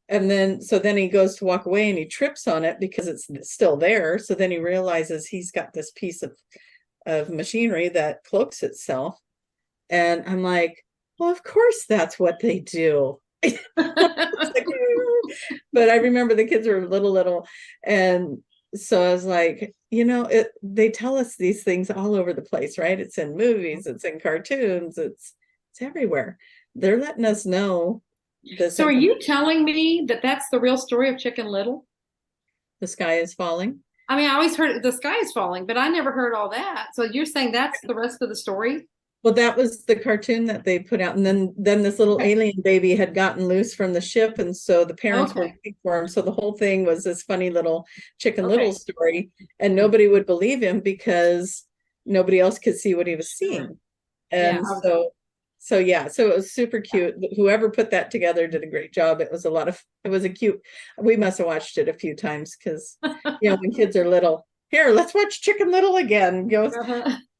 And then he goes to walk away, and he trips on it because it's still there. So then he realizes he's got this piece of machinery that cloaks itself. And I'm like, well, of course that's what they do. But I remember the kids were little, and so I was like, they tell us these things all over the place, right? It's in movies, it's in cartoons, it's everywhere. They're letting us know this. So are you telling me that that's the real story of Chicken Little? The sky is falling? I mean, I always heard the sky is falling, but I never heard all that. So you're saying that's the rest of the story? Well, that was the cartoon that they put out. And then this little alien baby had gotten loose from the ship. And so the parents were looking for him. So the whole thing was this funny little Chicken Little story. And nobody would believe him because nobody else could see what he was seeing. And so it was super cute. Whoever put that together did a great job. It was a cute, we must have watched it a few times because, when kids are little, here, let's watch Chicken Little again.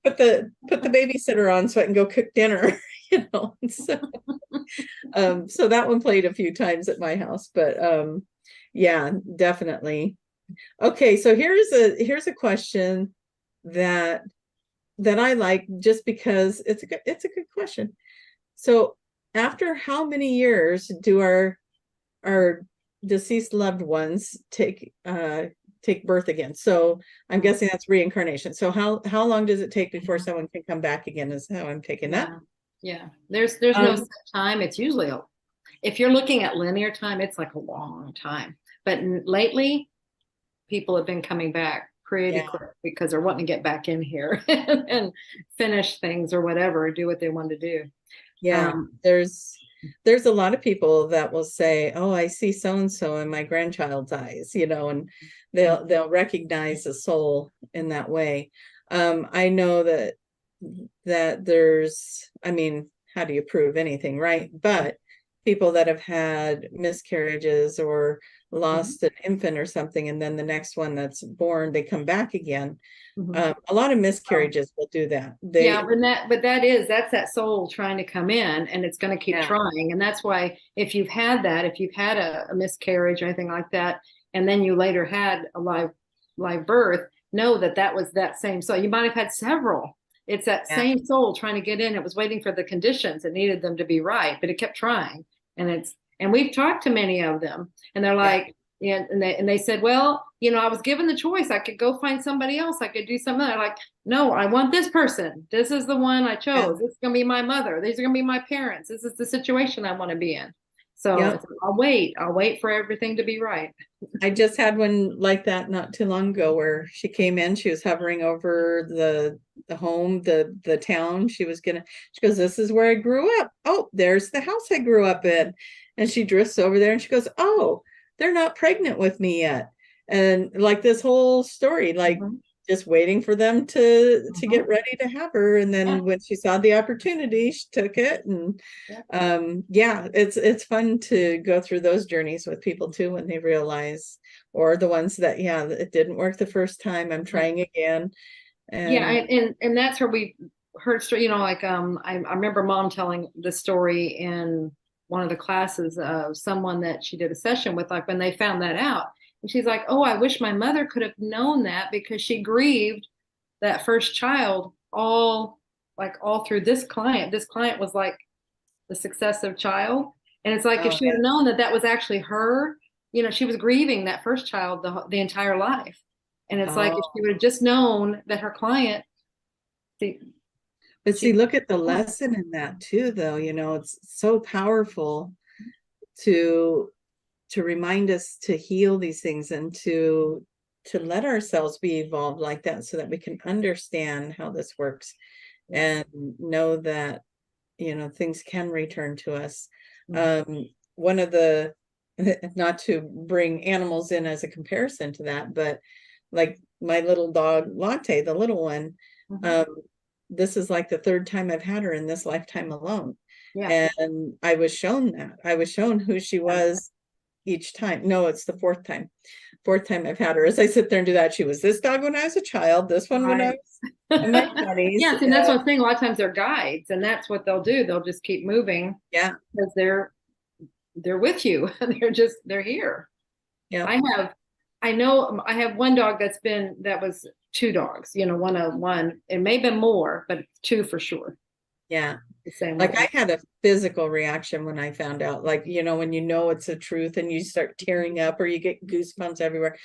Put the babysitter on so I can go cook dinner, So, so that one played a few times at my house, but yeah, definitely. Okay, so here's a question that I like, just because it's a good question. So after how many years do our deceased loved ones take birth again? So I'm guessing that's reincarnation. So how long does it take before someone can come back again, is how I'm taking that. Yeah. There's no set time. It's usually, if you're looking at linear time, it's like a long time. But lately, people have been coming back pretty quick because they're wanting to get back in here and finish things or whatever, do what they want to do. Yeah. There's there's a lot of people that will say, oh, I see so-and-so in my grandchild's eyes, you know, and they'll recognize the soul in that way. I know that there's, I mean, how do you prove anything, right? But people that have had miscarriages or lost an infant or something, and then the next one that's born, they come back again. A lot of miscarriages will do that. That's that soul trying to come in, and it's going to keep trying. And that's why if you've had a miscarriage or anything like that, and then you later had a live birth, know that was that same soul. You might have had several. It's that same soul trying to get in. It was waiting for the conditions. It needed them to be right, but it kept trying. And we've talked to many of them, and they're like, and they said, well, you know, I was given the choice. I could go find somebody else. I could do something. They're like, no, I want this person. This is the one I chose. This is going to be my mother. These are going to be my parents. This is the situation I want to be in. So I'll wait for everything to be right. I just had one like that not too long ago, where she came in, she was hovering over the home, the town she goes, this is where I grew up. Oh, there's the house I grew up in. And she drifts over there and she goes, oh, they're not pregnant with me yet. And like this whole story, like just waiting for them to get ready to have her. And then when she saw the opportunity, she took it. And it's fun to go through those journeys with people too, when they realize, or the ones that, it didn't work the first time, I'm trying again. And that's where we heard, you know, like I remember Mom telling the story in one of the classes of someone that she did a session with, like when they found that out. And she's like, oh, I wish my mother could have known that, because she grieved that first child all through this client. This client was like the successive child. And it's like, if she would have known that was actually her, you know, she was grieving that first child the entire life. And it's like, if she would have just known that her client. But see, look at the lesson in that too, though. You know, it's so powerful to remind us to heal these things and to let ourselves be evolved like that, so that we can understand how this works and know that, you know, things can return to us. One of the, not to bring animals in as a comparison to that, but like my little dog Latte, the little one, this is like the third time I've had her in this lifetime alone. And I was shown who she was each time. No, it's the fourth time I've had her. As I sit there and do that, she was this dog when I was a child, this one when I was in my 20s. And that's what I'm saying. A lot of times they're guides, and that's what they'll do. They'll just keep moving. Because they're with you. They're here. I have one dog that was two dogs, you know, one. It may have been more, but two for sure. The same like way. I had a physical reaction when I found out, like, you know, when you know it's the truth and you start tearing up or you get goosebumps everywhere.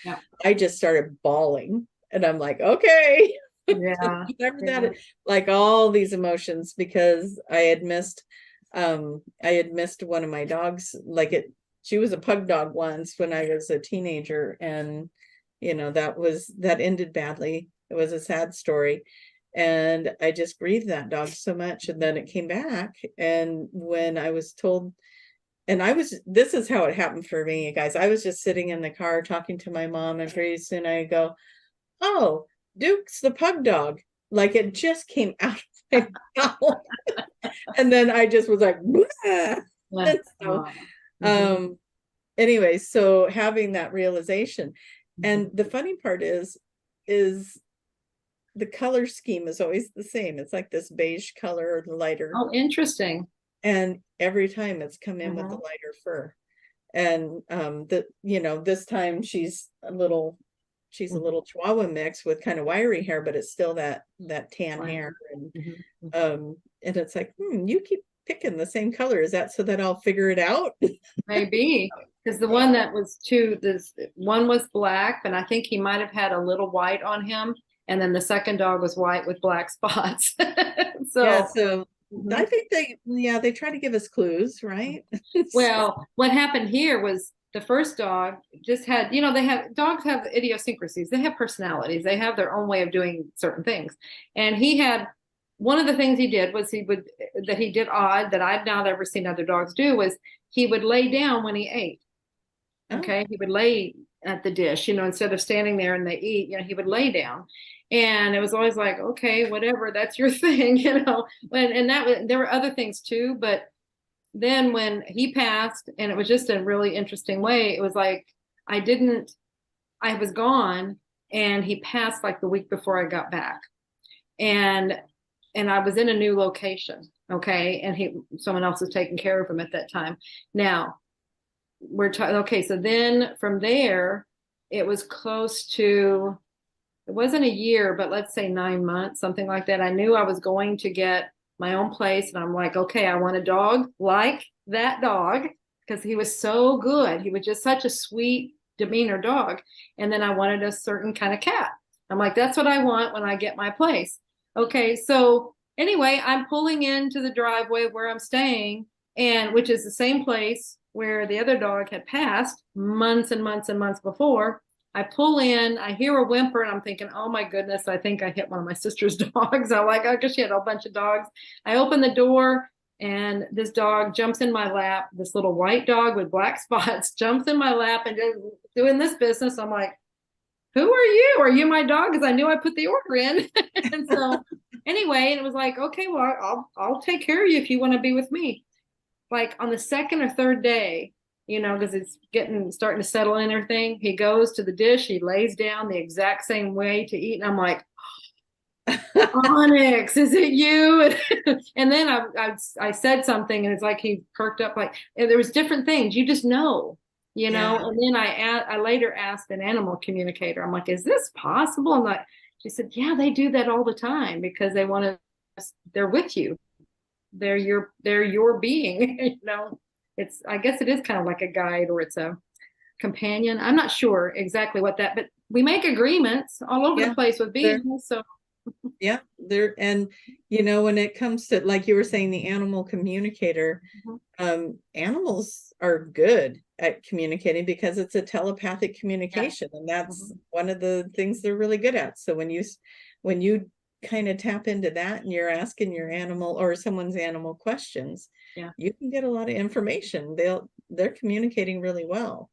I just started bawling, and I'm like, okay. That, like all these emotions, because I had missed one of my dogs. She was a pug dog once when I was a teenager, and you know, that ended badly. It was a sad story. And I just grieved that dog so much. And then it came back. And when I was told, this is how it happened for me, you guys. I was just sitting in the car talking to my mom, and pretty soon I go, oh, Duke's the pug dog. Like it just came out of my mouth. And then I just was like, so, anyway, so having that realization. And the funny part is the color scheme is always the same. It's like this beige color or the lighter. Oh, interesting. And every time it's come in with the lighter fur. And this time she's a little Chihuahua mix with kind of wiry hair, but it's still that tan hair. And it's like, you keep picking the same color. Is that so that I'll figure it out? Maybe. Because the one that was this one was black, and I think he might have had a little white on him. And then the second dog was white with black spots. So I think they try to give us clues, right? Well, what happened here was the first dog just had, you know, dogs have idiosyncrasies. They have personalities. They have their own way of doing certain things. And he had one of the things he did was he did odd that I've not ever seen other dogs do was he would lay down when he ate. Okay. He would lay at the dish, instead of standing there and they eat, he would lay down. And it was always like, okay, whatever, that's your thing, and there were other things too. But then when he passed, and it was just a really interesting way, it was like, I was gone and he passed like the week before I got back. And I was in a new location. Okay. And someone else was taking care of him at that time. Now we're talking, okay. So then from there, it was close to, it wasn't a year, but let's say 9 months, something like that. I knew I was going to get my own place. And I'm like, okay, I want a dog like that dog, because he was so good. He was just such a sweet demeanor dog. And then I wanted a certain kind of cat. I'm like, that's what I want when I get my place. Okay. So anyway, I'm pulling into the driveway where I'm staying, and which is the same place where the other dog had passed months and months and months before. I pull in, I hear a whimper, and I'm thinking, oh my goodness, I think I hit one of my sister's dogs. I'm like, oh, because she had a bunch of dogs. I open the door, and this dog jumps in my lap. This little white dog with black spots jumps in my lap and just doing this business. I'm like, who are you? Are you my dog? Because I knew I put the order in. And so anyway, and it was like, okay, well, I'll take care of you if you want to be with me. Like on the second or third day, because it's starting to settle in everything, he goes to the dish, he lays down the exact same way to eat. And I'm like, Onyx, is it you? And then I said something, and it's like he perked up. Like there was different things, you just know. Yeah. And then I later asked an animal communicator, I'm like, is this possible? And like, she said, yeah, they do that all the time because they want to, they're with you. They're your being, I guess it is kind of like a guide, or it's a companion. I'm not sure exactly what but we make agreements all over the place with beings. So yeah, and when it comes to, like you were saying, the animal communicator, animals are good at communicating because it's a telepathic communication, and that's one of the things they're really good at. So when you kind of tap into that and you're asking your animal or someone's animal questions, you can get a lot of information. They're communicating really well.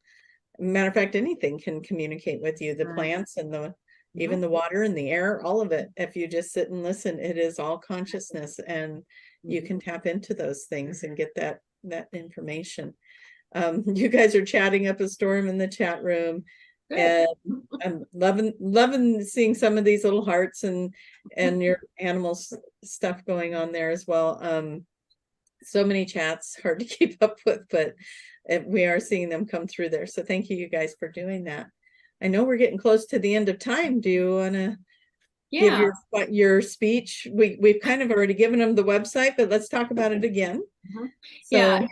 Matter of fact, anything can communicate with you, the plants and even the water and the air, all of it. If you just sit and listen, it is all consciousness, and you can tap into those things and get that information. You guys are chatting up a storm in the chat room. And I'm loving seeing some of these little hearts and your animals stuff going on there as well. So many chats, hard to keep up with, but we are seeing them come through there. So thank you guys for doing that. I know we're getting close to the end of time. Do you want to give your speech? We've kind of already given them the website, but let's talk about it again. So,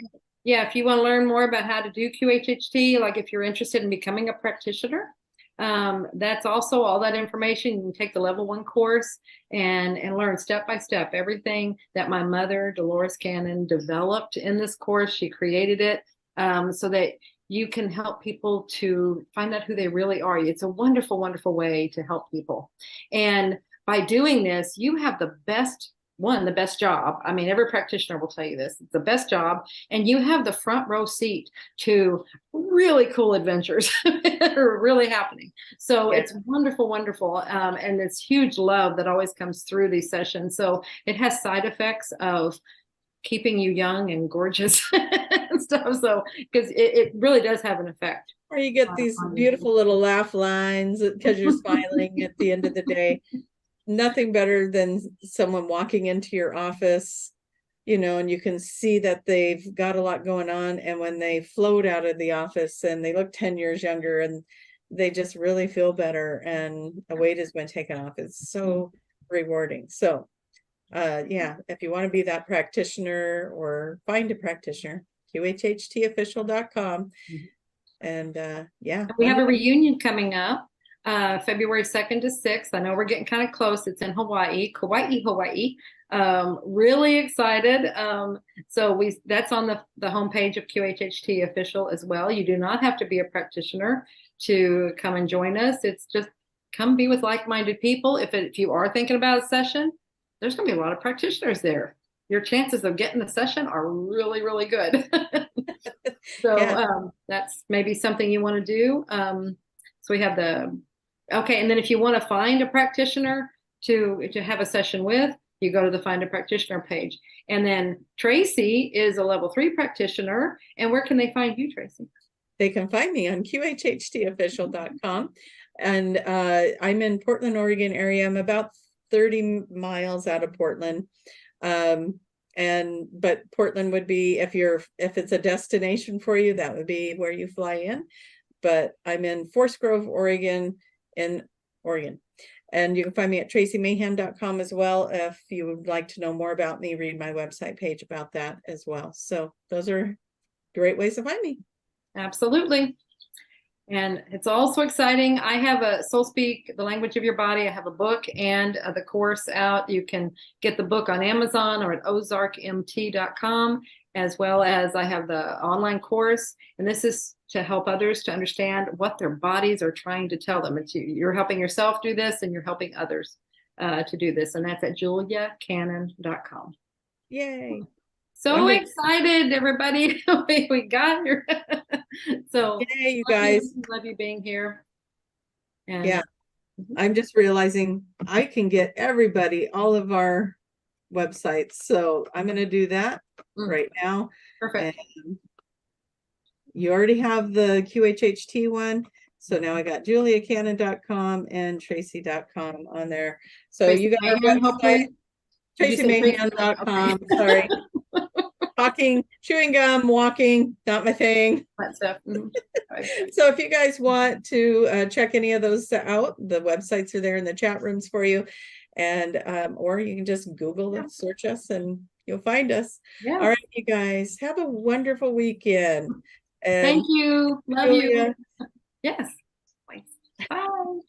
yeah, if you want to learn more about how to do QHHT, like if you're interested in becoming a practitioner, that's also all that information. You can take the level 1 course and learn step by step everything that my mother, Dolores Cannon, developed in this course. She created it so that you can help people to find out who they really are. It's a wonderful, wonderful way to help people. And by doing this, you have the best job. I mean, every practitioner will tell you this. It's the best job. And you have the front row seat to really cool adventures that are really happening. So it's wonderful, wonderful. And it's huge love that always comes through these sessions. So it has side effects of keeping you young and gorgeous and stuff. So, because it really does have an effect. Or you get these beautiful little laugh lines because you're smiling at the end of the day. Nothing better than someone walking into your office, and you can see that they've got a lot going on. And when they float out of the office and they look 10 years younger and they just really feel better and a weight has been taken off, it's so rewarding. So if you want to be that practitioner or find a practitioner, QHHTofficial.com. And we have a reunion coming up February 2nd to 6th. I know we're getting kind of close. It's in Hawaii. Really excited. So that's on the homepage of QHHT Official as well. You do not have to be a practitioner to come and join us. It's just come be with like-minded people. If you are thinking about a session, there's going to be a lot of practitioners there. Your chances of getting a session are really, really good. So that's maybe something you want to do. So we have okay. And then if you want to find a practitioner to have a session with, you go to the Find a Practitioner page. And then Tracie is a level 3 practitioner. And where can they find you, Tracie? They can find me on qhhtofficial.com. And I'm in Portland, Oregon area. I'm about 30 miles out of Portland. But Portland would be, if it's a destination for you, that would be where you fly in. But I'm in Forest Grove, Oregon, in Oregon. And you can find me at traciemahan.com as well. If you would like to know more about me, read my website page about that as well. So those are great ways to find me. Absolutely. And it's also exciting. I have a Soul Speak, The Language of Your Body. I have a book and the course out. You can get the book on Amazon or at ozarkmt.com, as well as I have the online course. And this is to help others to understand what their bodies are trying to tell them. You're helping yourself do this, and you're helping others to do this. And that's at juliacannon.com. Yay. So excited, everybody. We got here. So yay, you guys. Love you being here. And yeah. I'm just realizing I can get everybody all of our websites. So I'm going to do that right now. Perfect. And you already have the QHHT one. So now I got juliacannon.com and tracie.com on there. So Tracie you got our website, traciemahan.com. Sorry. Talking, chewing gum, walking, not my thing. That stuff. So if you guys want to check any of those out, the websites are there in the chat rooms for you. And or you can just Google and search us and you'll find us. Yeah. All right, you guys, have a wonderful weekend. And thank you. Love you. Yes. Bye.